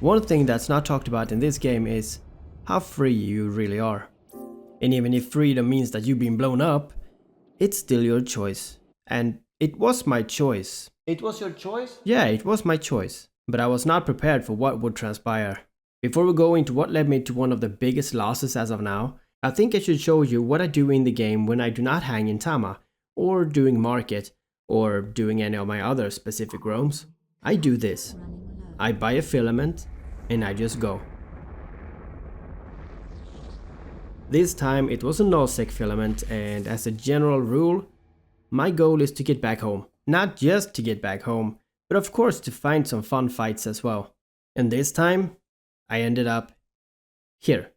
One thing that's not talked about in this game is how free you really are. And even if freedom means that you've been blown up, it's still your choice. And it was my choice. It was your choice? Yeah, it was my choice. But I was not prepared for what would transpire. Before we go into what led me to one of the biggest losses as of now, I think I should show you what I do in the game when I do not hang in Tama, or doing market, or doing any of my other specific roams. I do this. I buy a filament, and I just go. This time it was a nullsec filament, and as a general rule, my goal is to get back home. Not just to get back home, but of course to find some fun fights as well. And this time, I ended up here.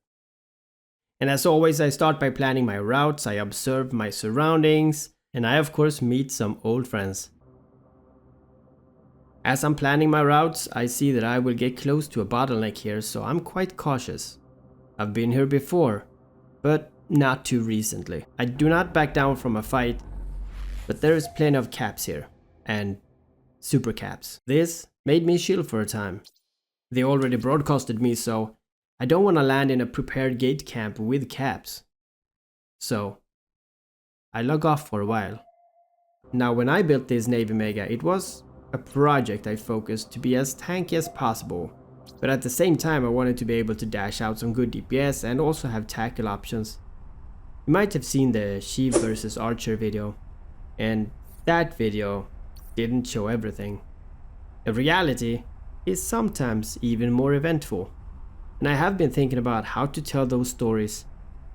And as always, I start by planning my routes, I observe my surroundings, and I of course meet some old friends. As I'm planning my routes, I see that I will get close to a bottleneck here, so I'm quite cautious. I've been here before, but not too recently. I do not back down from a fight, but there is plenty of caps here, and super caps. This made me chill for a time. They already broadcasted me, so I don't want to land in a prepared gate camp with caps. So I log off for a while. Now when I built this Navy Mega, it was a project I focused to be as tanky as possible, but at the same time I wanted to be able to dash out some good DPS and also have tackle options. You might have seen the AHSHEEVED versus Archer video, and that video didn't show everything. The reality is sometimes even more eventful, and I have been thinking about how to tell those stories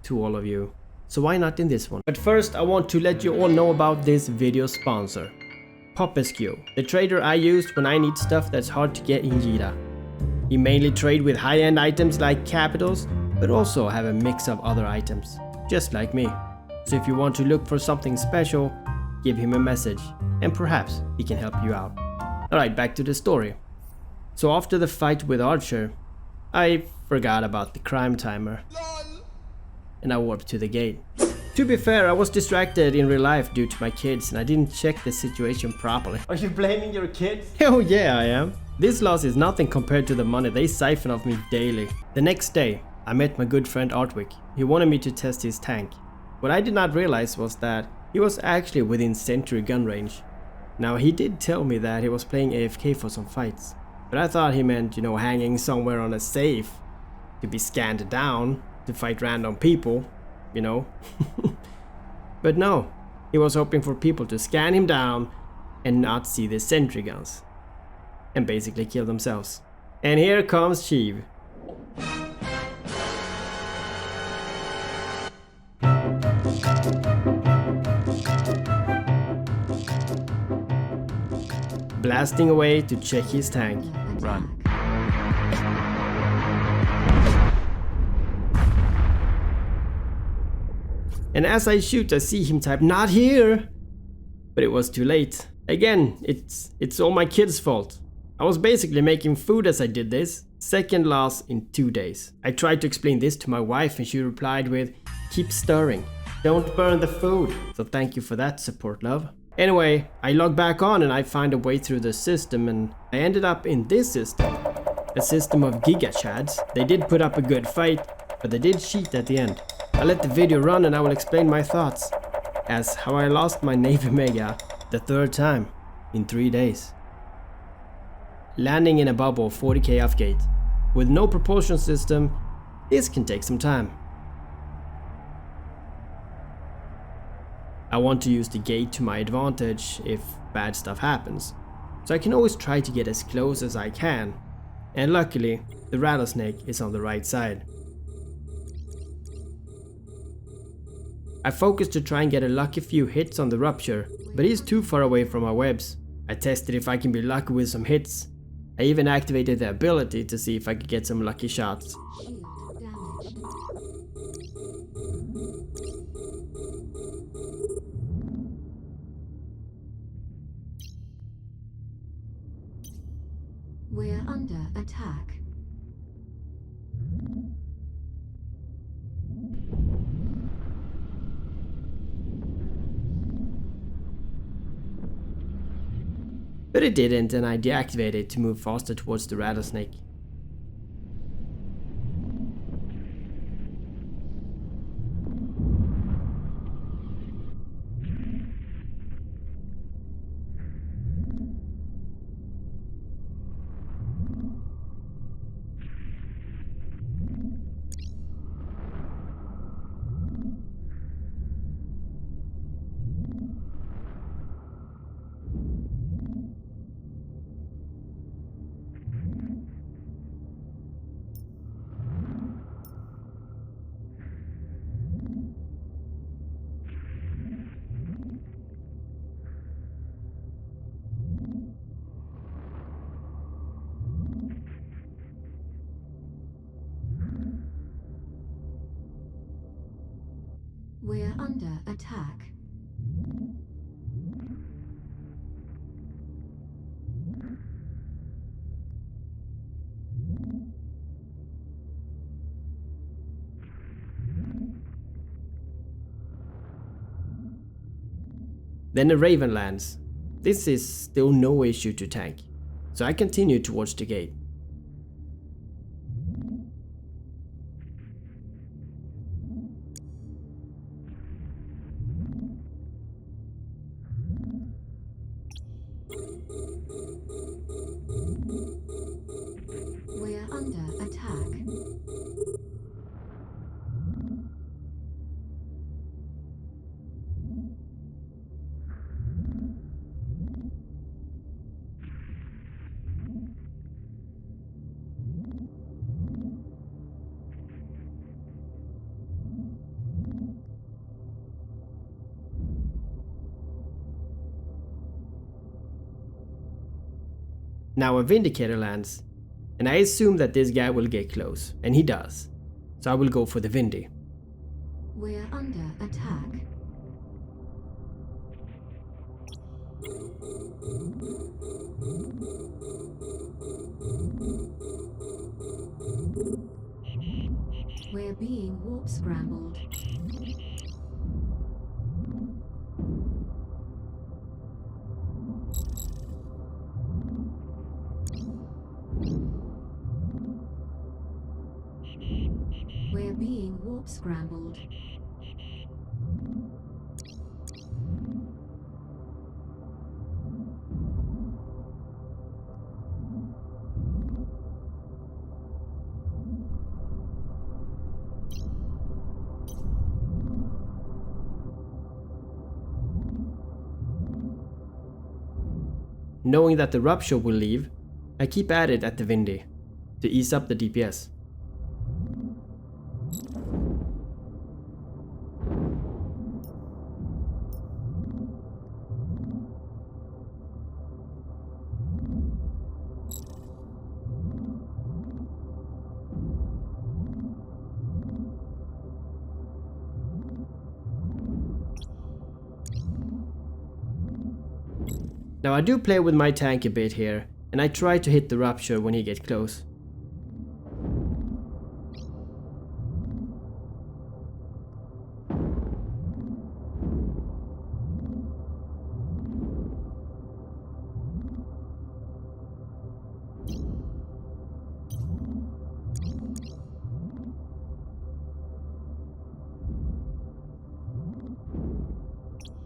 to all of you, so why not in this one? But first I want to let you all know about this video sponsor, Popescu, the trader I used when I need stuff that's hard to get in Jita. He mainly trade with high-end items like capitals, but also have a mix of other items, just like me. So if you want to look for something special, give him a message, and perhaps he can help you out. Alright, back to the story. So after the fight with Archer, I forgot about the crime timer, and I warped to the gate. To be fair, I was distracted in real life due to my kids, and I didn't check the situation properly. Are you blaming your kids? Oh yeah, I am. This loss is nothing compared to the money they siphon off me daily. The next day, I met my good friend Artwick. He wanted me to test his tank. What I did not realize was that he was actually within sentry gun range. Now he did tell me that he was playing AFK for some fights, but I thought he meant, you know, hanging somewhere on a safe to be scanned down to fight random people, you know. But no, he was hoping for people to scan him down and not see the sentry guns, and basically kill themselves. And here comes AHSHEEVED. Blasting away to check his tank. Run. And as I shoot, I see him type, "Not here!" But it was too late. Again, it's all my kids' fault. I was basically making food as I did this. Second loss in 2 days. I tried to explain this to my wife and she replied with, "Keep stirring. Don't burn the food." So thank you for that support, love. Anyway, I log back on and I find a way through the system, and I ended up in this system. A system of Giga Chads. They did put up a good fight, but they did cheat at the end. I'll let the video run and I will explain my thoughts as how I lost my Navy Mega the third time in 3 days. Landing in a bubble 40k off gate. With no propulsion system, this can take some time. I want to use the gate to my advantage if bad stuff happens, so I can always try to get as close as I can, and luckily the rattlesnake is on the right side. I focused to try and get a lucky few hits on the rupture, but he's too far away from my webs. I tested if I can be lucky with some hits. I even activated the ability to see if I could get some lucky shots. We're under attack. But it didn't, and I deactivated to move faster towards the rattlesnake. under attack. Then a raven lands. This is still no issue to tank, so I continue towards the gate. We're under attack. Now a Vindicator lands, and I assume that this guy will get close, and he does. So I will go for the Vindy. We're under attack. We're being warp scrambled. We're being warp scrambled. Knowing that the Rupture will leave, I keep at it at the Vindy to ease up the DPS. Now I do play with my tank a bit here, and I try to hit the Rupture when he gets close.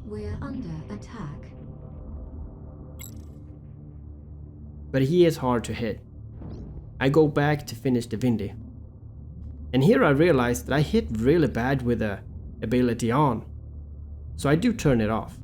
We're under attack. But he is hard to hit. I go back to finish the Vindy. And here I realize that I hit really bad with the ability on. So I do turn it off.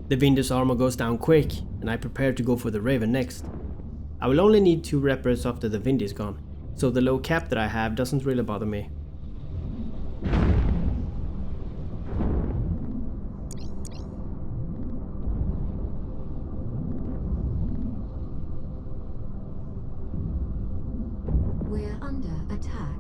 The Vindy's armor goes down quick, and I prepare to go for the Raven next. I will only need 2 repairs after the Vindy's gone, so the low cap that I have doesn't really bother me. We're under attack.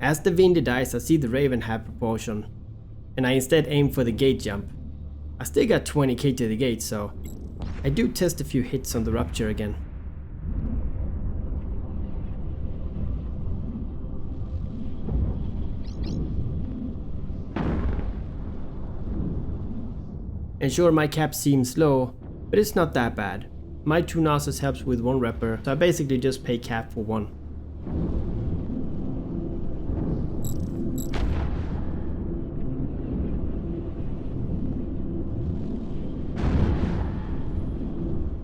As the windy dice, I see the Raven have proportion, and I instead aim for the gate jump. I still got 20k to the gate, so I do test a few hits on the rupture again. And sure, my cap seems low, but it's not that bad. My 2 nozzles helps with 1 repper, so I basically just pay cap for 1.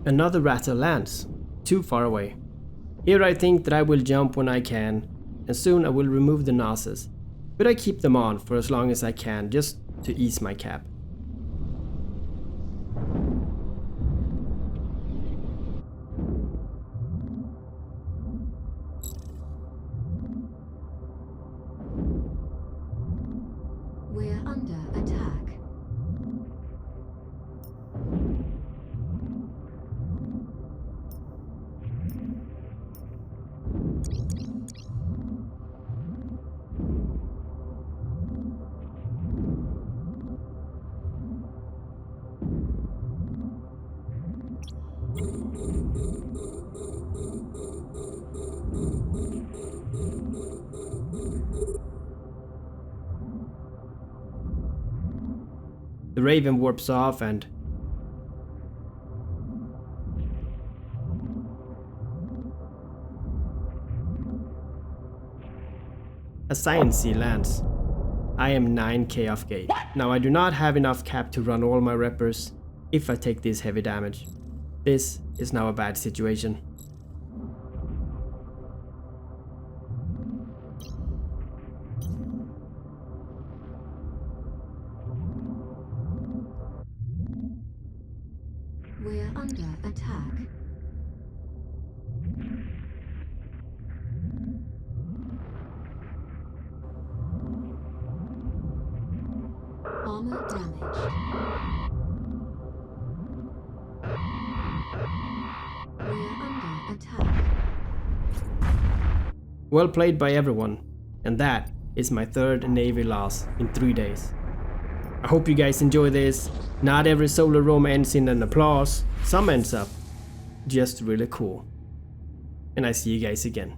Another rattle lands, too far away. Here I think that I will jump when I can, and soon I will remove the nozzles, but I keep them on for as long as I can just to ease my cap. We're under attack. The Raven warps off and a Science Sea lands. I am 9k off gate. Now I do not have enough cap to run all my reppers if I take this heavy damage. This is now a bad situation. We're under attack. Armor damaged. We're under attack. Well played by everyone, and that is my 3rd Navy loss in 3 days. I hope you guys enjoy this. Not every solo roam ends in an applause, some ends up just really cool. And I see you guys again.